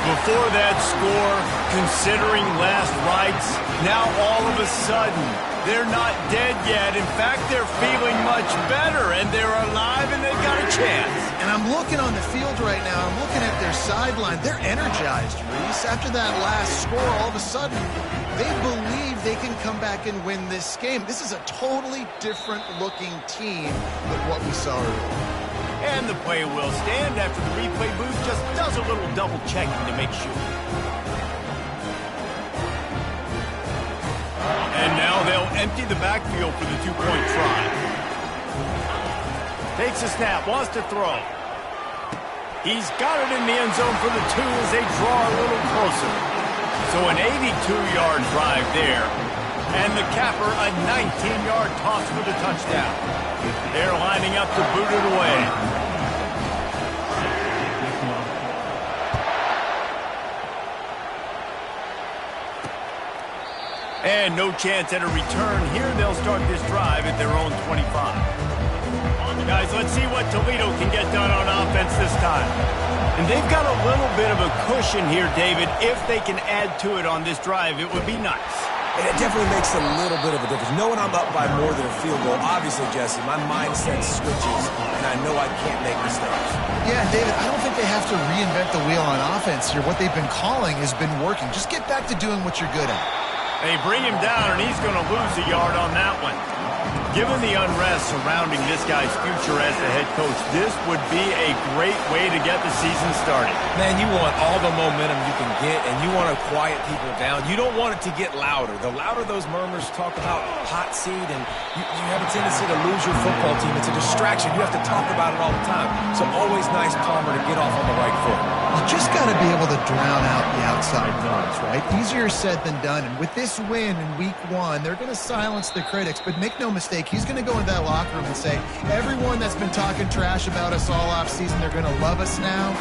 Before that score, considering last rites, now all of a sudden, they're not dead yet. In fact, they're feeling much better, and they're alive, and they've got a chance. And I'm looking on the field right now. I'm looking at their sideline. They're energized, Reese. After that last score, all of a sudden, they believe they can come back and win this game. This is a totally different-looking team than what we saw earlier. And the play will stand after the replay booth just does a little double-checking to make sure. And now they'll empty the backfield for the two-point try. Takes a snap, wants to throw. He's got it in the end zone for the two as they draw a little closer. So an 82-yard drive there. And the capper, a 19-yard toss for the touchdown. They're lining up to boot it away. And no chance at a return. Here they'll start this drive at their own 25. Guys, let's see what Toledo can get done on offense this time. And they've got a little bit of a cushion here, David. If they can add to it on this drive, it would be nice. And it definitely makes a little bit of a difference. Knowing I'm up by more than a field goal, obviously, Jesse, my mindset switches, and I know I can't make mistakes. Yeah, David, I don't think they have to reinvent the wheel on offense here. What they've been calling has been working. Just get back to doing what you're good at. They bring him down, and he's going to lose a yard on that one. Given the unrest surrounding this guy's future as the head coach, this would be a great way to get the season started. Man, you want all the momentum you can get, and you want to quiet people down. You don't want it to get louder. The louder those murmurs talk about hot seat, and you have a tendency to lose your football team. It's a distraction. You have to talk about it all the time. So always nice, calmer, to get off on the right foot. You just got to be able to drown out the outside noise, right? Easier said than done. And with this win in week one, they're going to silence the critics. But make no mistake, he's going to go into that locker room and say, everyone that's been talking trash about us all offseason, they're going to love us now.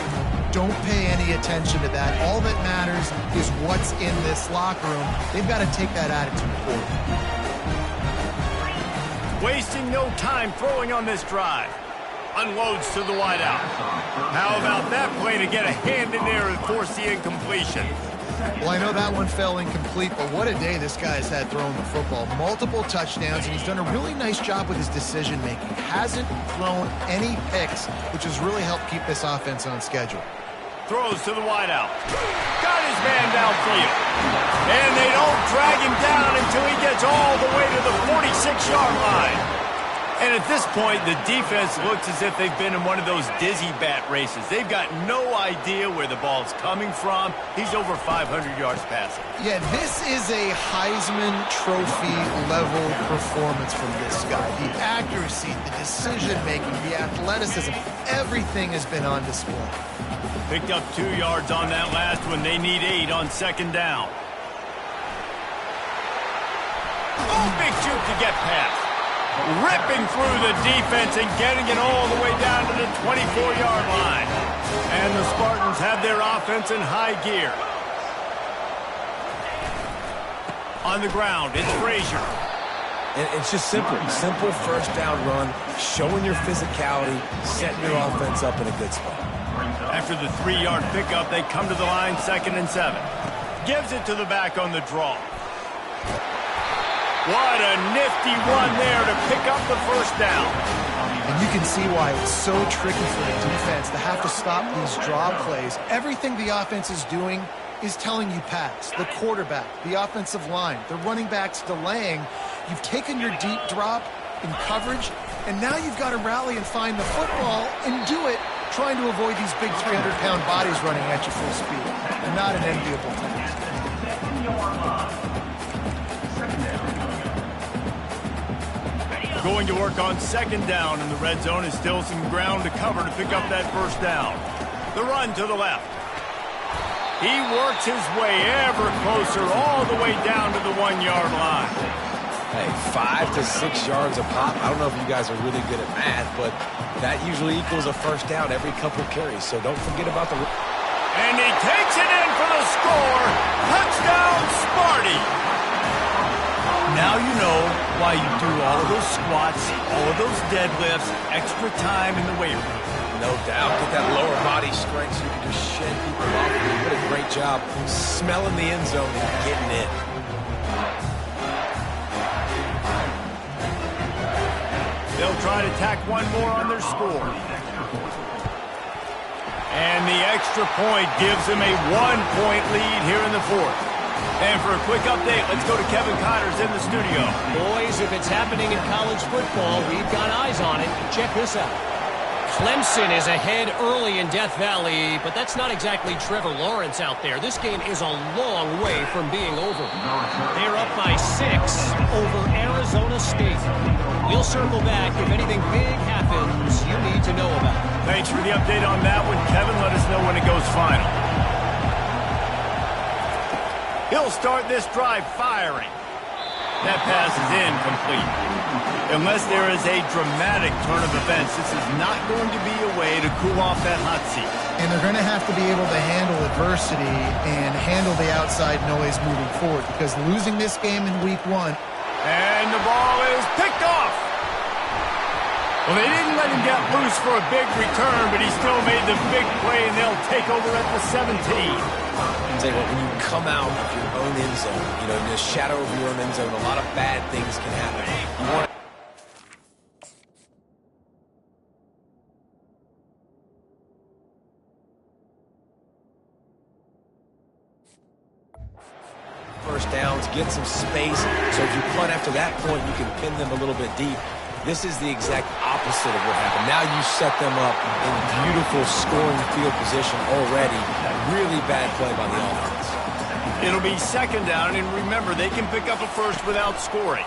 Don't pay any attention to that. All that matters is what's in this locker room. They've got to take that attitude forward. Wasting no time throwing on this drive. Unloads to the wideout. How about that play to get a hand in there and force the incompletion? Well, I know that one fell incomplete, but what a day this guy's had throwing the football. Multiple touchdowns, and he's done a really nice job with his decision-making. Hasn't thrown any picks, which has really helped keep this offense on schedule. Throws to the wideout. Got his man downfield. And they don't drag him down until he gets all the way to the 46-yard line. And at this point, the defense looks as if they've been in one of those dizzy bat races. They've got no idea where the ball's coming from. He's over 500 yards passing. Yeah, this is a Heisman Trophy level performance from this guy. The accuracy, the decision-making, the athleticism, everything has been on display. Picked up 2 yards on that last one. They need 8 on second down. Oh, big juke to get past. Ripping through the defense and getting it all the way down to the 24-yard line. And the Spartans have their offense in high gear. On the ground, it's Frazier. And it's just simple. Simple first down run, showing your physicality, setting your offense up in a good spot. After the 3-yard pickup, they come to the line, 2nd and 7. Gives it to the back on the draw. What a nifty run there to pick up the first down. And you can see why it's so tricky for the defense to have to stop these draw plays. Everything the offense is doing is telling you pass. The quarterback, the offensive line, the running backs delaying. You've taken your deep drop in coverage, and now you've got to rally and find the football and do it, trying to avoid these big 300-pound bodies running at you full speed. Not an enviable task. Going to work on second down, and the red zone is still some ground to cover to pick up that first down. The run to the left. He works his way ever closer all the way down to the 1-yard line. Hey, 5 to 6 yards a pop. I don't know if you guys are really good at math, but that usually equals a first down every couple carries. So don't forget about the... And he takes it in for the score. Touchdown, Sparty. Now you know why you do all of those squats, all of those deadlifts, extra time in the weight room. No doubt. Get that lower body strength so you can just shed people off. What a great job smelling the end zone and getting in. They'll try to tack one more on their score. And the extra point gives them a 1-point lead here in the fourth. And for a quick update, let's go to Kevin Connors in the studio. Boys, if it's happening in college football, we've got eyes on it. Check this out. Clemson is ahead early in Death Valley, but that's not exactly Trevor Lawrence out there. This game is a long way from being over. They're up by 6 over Arizona State. We'll circle back if anything big happens you need to know about. Thanks for the update on that one, Kevin. Let us know when it goes final. He'll start this drive firing. That pass is incomplete. Unless there is a dramatic turn of events, this is not going to be a way to cool off that hot seat. And they're going to have to be able to handle adversity and handle the outside noise moving forward, because losing this game in week 1. And the ball is picked off. Well, they didn't let him get loose for a big return, but he still made the big play, and they'll take over at the 17. I'll tell you what, when you come out of your own end zone, you know, in the shadow of your own end zone, a lot of bad things can happen. You want first downs, get some space, so if you punt after that point, you can pin them a little bit deep. This is the exact opposite of what happened. Now you set them up in beautiful scoring field position already. Really bad play by the offense. It'll be second down, and remember, they can pick up a first without scoring.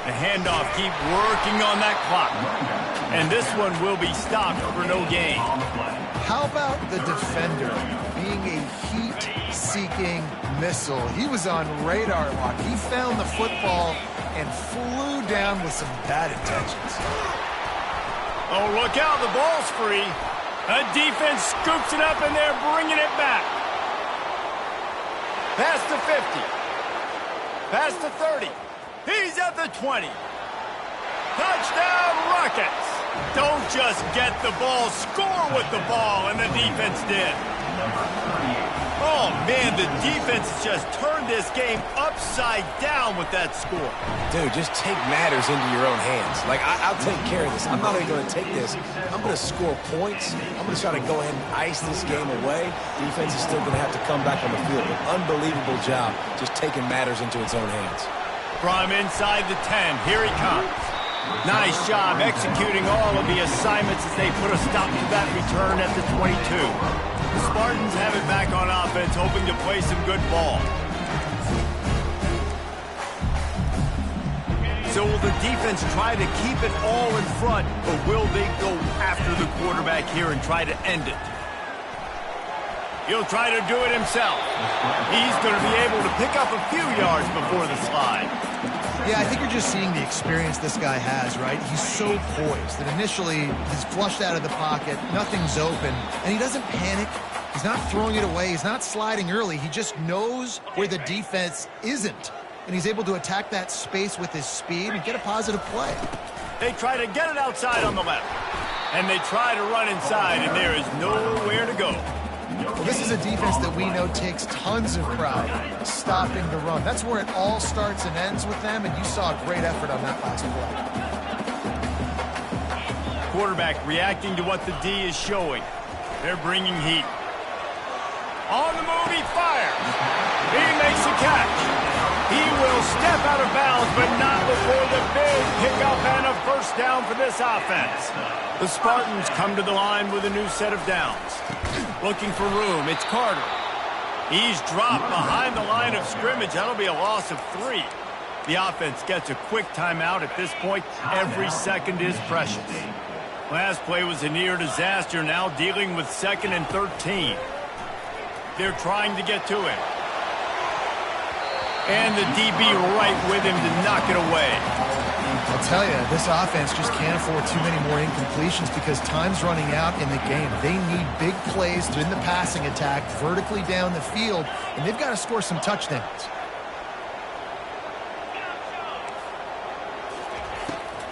The handoff, keep working on that clock. And this one will be stopped for no gain. How about the defender being a heat-seeking missile? He was on radar lock. He found the football and flew down with some bad intentions. Oh, look out, the ball's free. A defense scoops it up, and they're bringing it back. Pass to 50. Pass to 30. He's at the 20. Touchdown, Rockets. Don't just get the ball, score with the ball, and the defense did. Oh, man, the defense has just turned this game upside down with that score. Dude, just take matters into your own hands. Like, I'll take care of this. I'm not even going to take this. I'm going to score points. I'm going to try to go ahead and ice this game away. Defense is still going to have to come back on the field. An unbelievable job just taking matters into its own hands. From inside the 10, here he comes. Nice job executing all of the assignments as they put a stop to that return at the 22. The Spartans have it back on offense, hoping to play some good ball. So will the defense try to keep it all in front, or will they go after the quarterback here and try to end it? He'll try to do it himself. He's going to be able to pick up a few yards before the slide. Yeah, I think you're just seeing the experience this guy has, right? He's so poised that initially he's flushed out of the pocket, nothing's open, and he doesn't panic. He's not throwing it away. He's not sliding early. He just knows where the defense isn't, and he's able to attack that space with his speed and get a positive play. They try to get it outside on the left, and they try to run inside, and there is nowhere to go. Well, this is a defense that we know takes tons of pride stopping the run. That's where it all starts and ends with them, and you saw a great effort on that last play. Quarterback reacting to what the D is showing. They're bringing heat. On the move, he fires. He makes a catch. He will step out of bounds, but not before the big pickup and a first down for this offense. The Spartans come to the line with a new set of downs. Looking for room, it's Carter. He's dropped behind the line of scrimmage. That'll be a loss of 3. The offense gets a quick timeout at this point. Every second is precious. Last play was a near disaster, now dealing with 2nd and 13. They're trying to get to him. And the DB right with him to knock it away. I'll tell you, this offense just can't afford too many more incompletions because time's running out in the game. They need big plays in the passing attack, vertically down the field, and they've got to score some touchdowns.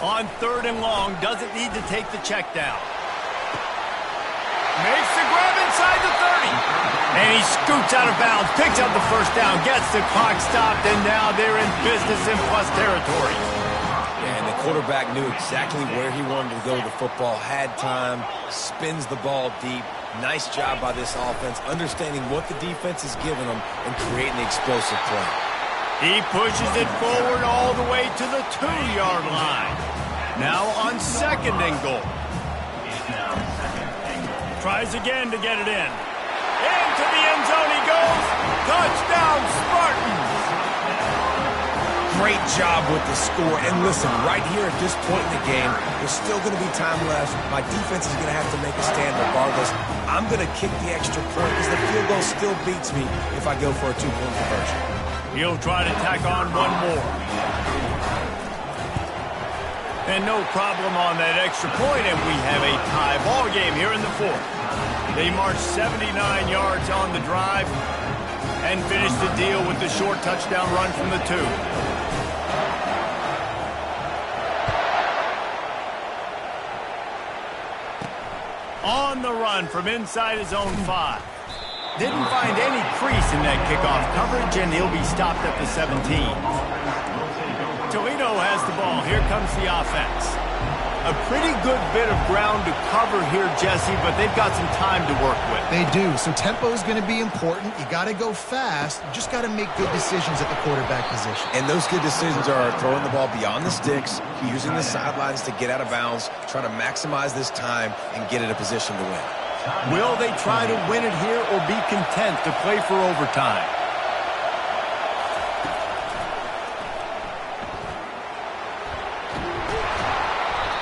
On 3rd and long, doesn't need to take the check down. Makes the grab inside the 30. And he scoots out of bounds, picks up the first down, gets the clock stopped, and now they're in business in plus territory. And the quarterback knew exactly where he wanted to go with the football, had time, spins the ball deep. Nice job by this offense, understanding what the defense is giving them and creating the explosive play. He pushes it forward all the way to the 2-yard line. Now on 2nd and goal. Tries again to get it in. Into the end zone he goes. Touchdown, Spartans! Great job with the score. And listen, right here at this point in the game, there's still going to be time left. My defense is going to have to make a stand regardless. I'm going to kick the extra point because the field goal still beats me if I go for a 2-point conversion. He'll try to tack on one more. And no problem on that extra point, and we have a tie ball game here in the 4th. They march 79 yards on the drive and finish the deal with the short touchdown run from the 2. On the run from inside his own 5. Didn't find any crease in that kickoff coverage, and he'll be stopped at the 17. Toledo has the ball. Here comes the offense. A pretty good bit of ground to cover here, Jesse, but they've got some time to work with. They do, so tempo is going to be important. You got to go fast. You just got to make good decisions at the quarterback position. And those good decisions are throwing the ball beyond the sticks, using the sidelines to get out of bounds, trying to maximize this time and get in a position to win. Will they try to win it here or be content to play for overtime?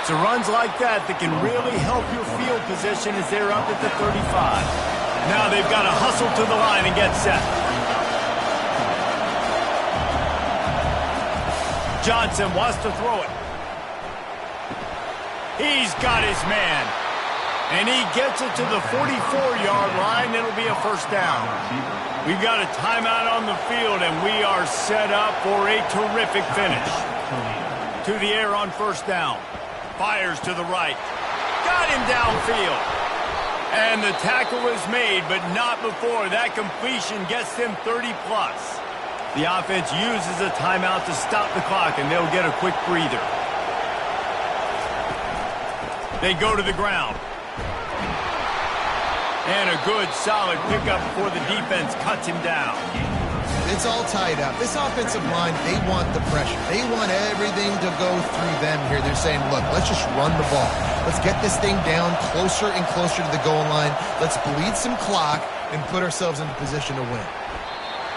It's runs like that can really help your field position as they're up at the 35. Now they've got to hustle to the line and get set. Johnson wants to throw it. He's got his man. And he gets it to the 44-yard line. It'll be a first down. We've got a timeout on the field, and we are set up for a terrific finish. To the air on first down. Fires to the right. Got him downfield. And the tackle is made, but not before that completion gets them 30-plus. The offense uses a timeout to stop the clock, and they'll get a quick breather. They go to the ground. And a good, solid pickup before the defense cuts him down. It's all tied up. This offensive line, they want the pressure. They want everything to go through them here. They're saying, look, let's just run the ball. Let's get this thing down closer and closer to the goal line. Let's bleed some clock and put ourselves into position to win.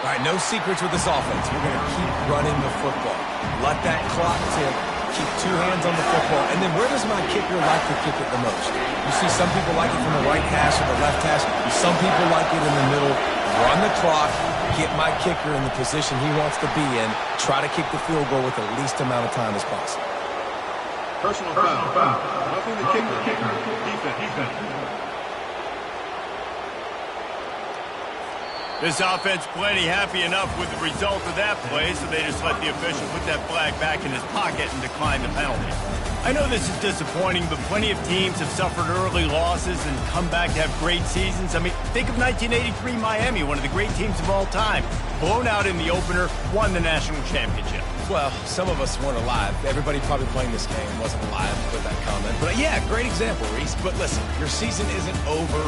All right, no secrets with this offense. We're going to keep running the football. Let that clock tick. Keep 2 hands on the football. And then where does my kicker like to kick it the most? You see some people like it from the right hash or the left hash. Some people like it in the middle. Run the clock. Get my kicker in the position he wants to be in. Try to kick the field goal with the least amount of time as possible. Personal foul. Roughing the kicker. Defense. This offense plenty happy enough with the result of that play, so they just let the official put that flag back in his pocket and decline the penalty. I know this is disappointing, but plenty of teams have suffered early losses and come back to have great seasons. I mean, think of 1983 Miami, one of the great teams of all time. Blown out in the opener, won the national championship. Well, some of us weren't alive. Everybody probably playing this game wasn't alive with that comment. But yeah, great example, Reese. But listen, your season isn't over